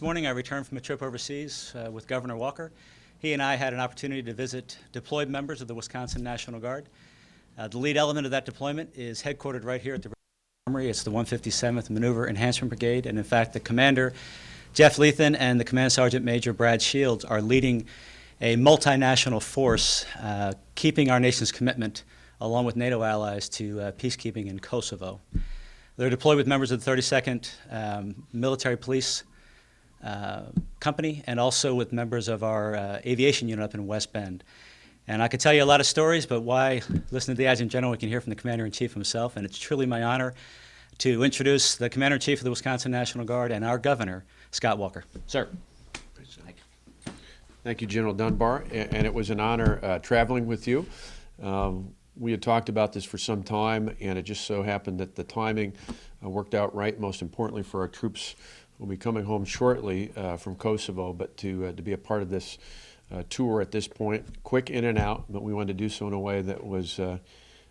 This morning I returned from a trip overseas with Governor Walker. He and I had an opportunity to visit deployed members of the Wisconsin National Guard. The lead element of that deployment is headquartered right here at the Armory. It's the 157th Maneuver Enhancement Brigade, and in fact the commander, Jeff Lethan, and the Command Sergeant Major Brad Shields are leading a multinational force keeping our nation's commitment, along with NATO allies, to peacekeeping in Kosovo. They're deployed with members of the 32nd Military Police Company and also with members of our aviation unit up in West Bend. And I could tell you a lot of stories, but why listen to the Adjutant General? We can hear from the Commander-in-Chief himself, and it's truly my honor to introduce the Commander-in-Chief of the Wisconsin National Guard and our Governor, Scott Walker. Sir. Thank you, General Dunbar, and it was an honor traveling with you. We had talked about this for some time, and it just so happened that the timing worked out right, most importantly for our troops who will be coming home shortly from Kosovo, but to be a part of this tour at this point, quick in and out, but we wanted to do so in a way that was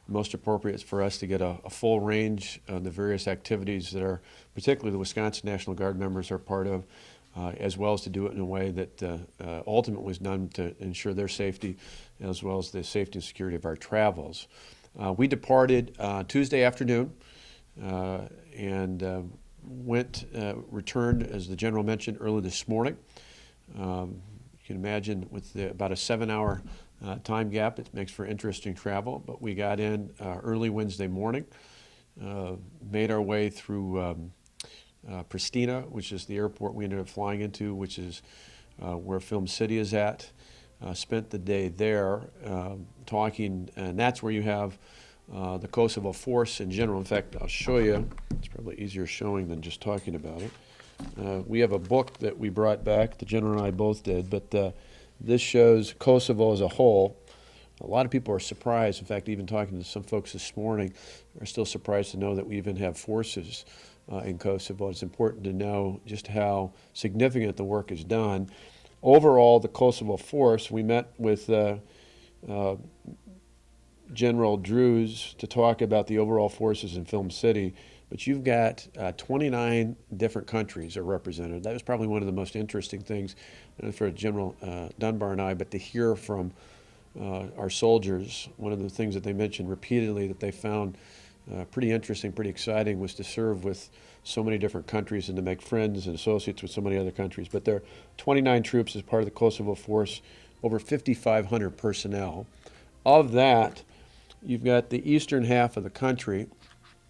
most appropriate for us to get a full range of the various activities that are, particularly the Wisconsin National Guard members are part of, as well as to do it in a way that ultimately was done to ensure their safety as well as the safety and security of our travels. We departed Tuesday afternoon and returned, as the General mentioned, early this morning. You can imagine with about a 7-hour time gap, it makes for interesting travel, but we got in early Wednesday morning, made our way through Pristina, which is the airport we ended up flying into, which is where Film City is at. Spent the day there talking, and that's where you have the Kosovo force in general. In fact, I'll show you. It's probably easier showing than just talking about it. We have a book that we brought back, the General and I both did, but this shows Kosovo as a whole. A lot of people are surprised. In fact, even talking to some folks this morning are still surprised to know that we even have forces in Kosovo. It's important to know just how significant the work is done. Overall, the Kosovo force, we met with General Drews to talk about the overall forces in Film City, but you've got 29 different countries are represented. That was probably one of the most interesting things for General Dunbar and I, but to hear from our soldiers, one of the things that they mentioned repeatedly that they found pretty interesting, pretty exciting, was to serve with so many different countries and to make friends and associates with so many other countries. But there are 29 troops as part of the Kosovo force, over 5,500 personnel. Of that, you've got the eastern half of the country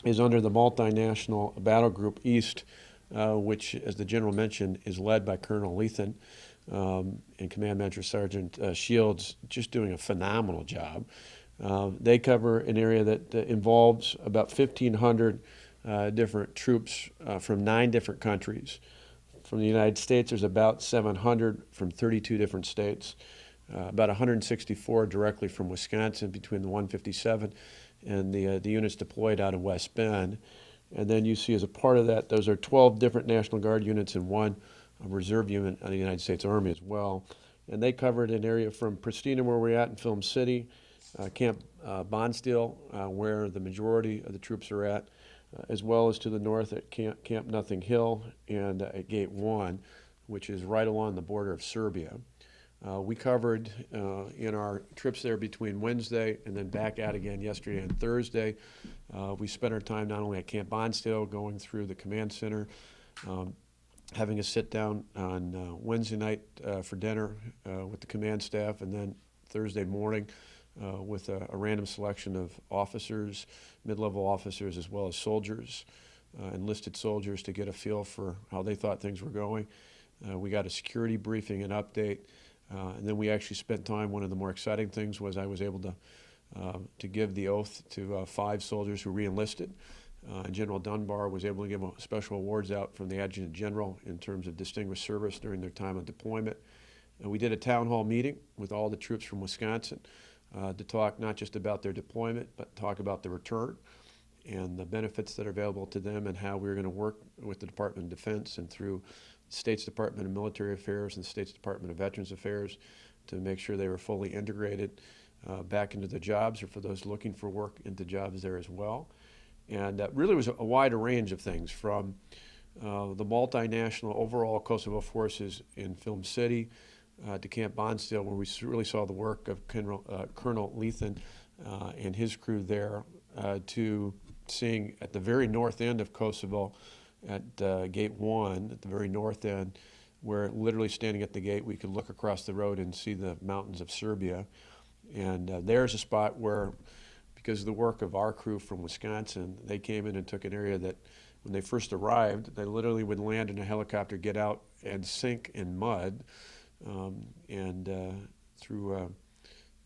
is under the Multinational Battle Group East, which, as the General mentioned, is led by Colonel Lethan and Command Master Sergeant Shields, just doing a phenomenal job. They cover an area that involves about 1,500 different troops from 9 different countries. From the United States, there's about 700 from 32 different states, about 164 directly from Wisconsin between the 157 and the units deployed out of West Bend. And then you see as a part of that, those are 12 different National Guard units and 1 reserve unit of the United States Army as well. And they covered an area from Pristina, where we're at in Film City, Camp Bondsteel, where the majority of the troops are at, as well as to the north at Camp Nothing Hill and at Gate 1, which is right along the border of Serbia. We covered in our trips there between Wednesday and then back out again yesterday and Thursday. We spent our time not only at Camp Bondsteel, going through the command center, having a sit down on Wednesday night for dinner with the command staff, and then Thursday morning with a random selection of officers, mid-level officers, as well as soldiers, enlisted soldiers, to get a feel for how they thought things were going. We got a security briefing and update, and then we actually spent time. One of the more exciting things was I was able to give the oath to 5 soldiers who re-enlisted. General Dunbar was able to give special awards out from the Adjutant General in terms of distinguished service during their time of deployment. We did a town hall meeting with all the troops from Wisconsin to talk not just about their deployment, but talk about the return and the benefits that are available to them, and how we're going to work with the Department of Defense and through the State's Department of Military Affairs and the State's Department of Veterans Affairs to make sure they were fully integrated back into the jobs, or for those looking for work into jobs there as well. And really was a wider range of things, from the multinational overall Kosovo forces in Film City, to Camp Bonsdale, where we really saw the work of Colonel Lethan and his crew there, to seeing at the very north end of Kosovo, at Gate 1, at the very north end, where literally standing at the gate we could look across the road and see the mountains of Serbia. And there's a spot where, because of the work of our crew from Wisconsin, they came in and took an area that when they first arrived, they literally would land in a helicopter, get out, and sink in mud. Through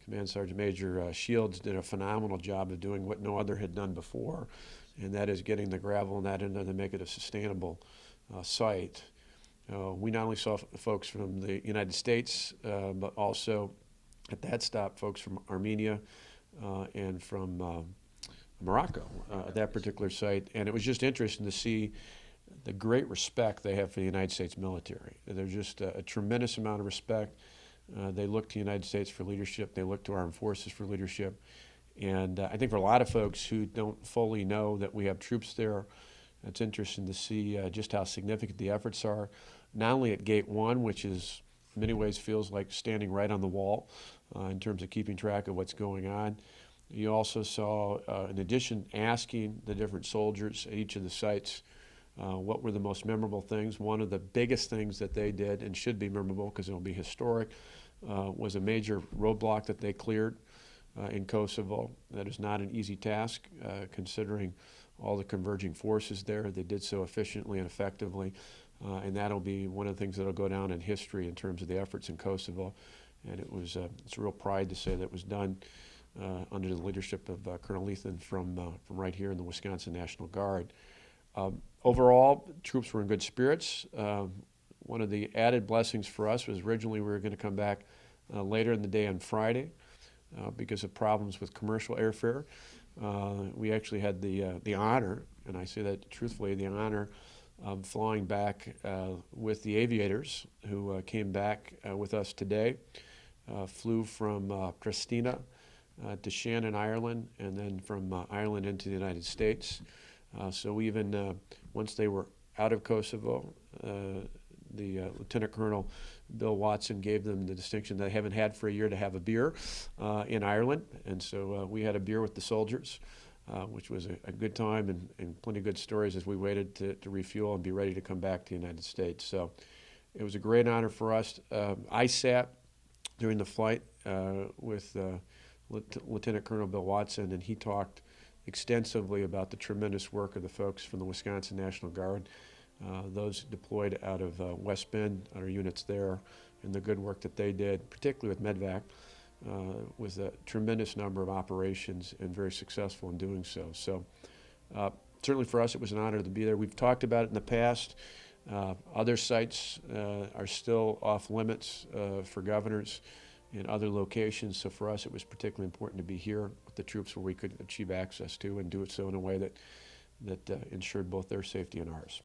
Command Sergeant Major Shields did a phenomenal job of doing what no other had done before, and that is getting the gravel and that in there to make it a sustainable site. We not only saw folks from the United States, but also at that stop folks from Armenia and from Morocco at that particular site. And it was just interesting to see the great respect they have for the United States military. There's just a tremendous amount of respect. They look to the United States for leadership. They look to our armed forces for leadership. And I think for a lot of folks who don't fully know that we have troops there, it's interesting to see just how significant the efforts are, not only at Gate 1, which is in many ways feels like standing right on the wall in terms of keeping track of what's going on. You also saw, in addition, asking the different soldiers at each of the sites what were the most memorable things. One of the biggest things that they did, and should be memorable because it will be historic, was a major roadblock that they cleared in Kosovo. That is not an easy task, considering all the converging forces there. They did so efficiently and effectively, and that'll be one of the things that'll go down in history in terms of the efforts in Kosovo. And it's a real pride to say that was done under the leadership of Colonel Lethan from right here in the Wisconsin National Guard. Overall, troops were in good spirits. One of the added blessings for us was originally we were going to come back later in the day on Friday because of problems with commercial airfare. We actually had the honor, and I say that truthfully, the honor of flying back with the aviators who came back with us today. Flew from Pristina to Shannon, Ireland, and then from Ireland into the United States. So even once they were out of Kosovo, the Lieutenant Colonel Bill Watson gave them the distinction they haven't had for a year to have a beer in Ireland. And so we had a beer with the soldiers, which was a good time and plenty of good stories as we waited to refuel and be ready to come back to the United States. So it was a great honor for us. I sat during the flight with Lieutenant Colonel Bill Watson, and he talked extensively about the tremendous work of the folks from the Wisconsin National Guard, those deployed out of West Bend, our units there, and the good work that they did, particularly with MEDVAC, was a tremendous number of operations and very successful in doing so. So certainly for us it was an honor to be there. We've talked about it in the past. Other sites are still off limits for governors in other locations, so for us it was particularly important to be here with the troops where we could achieve access to and do it so in a way that ensured both their safety and ours.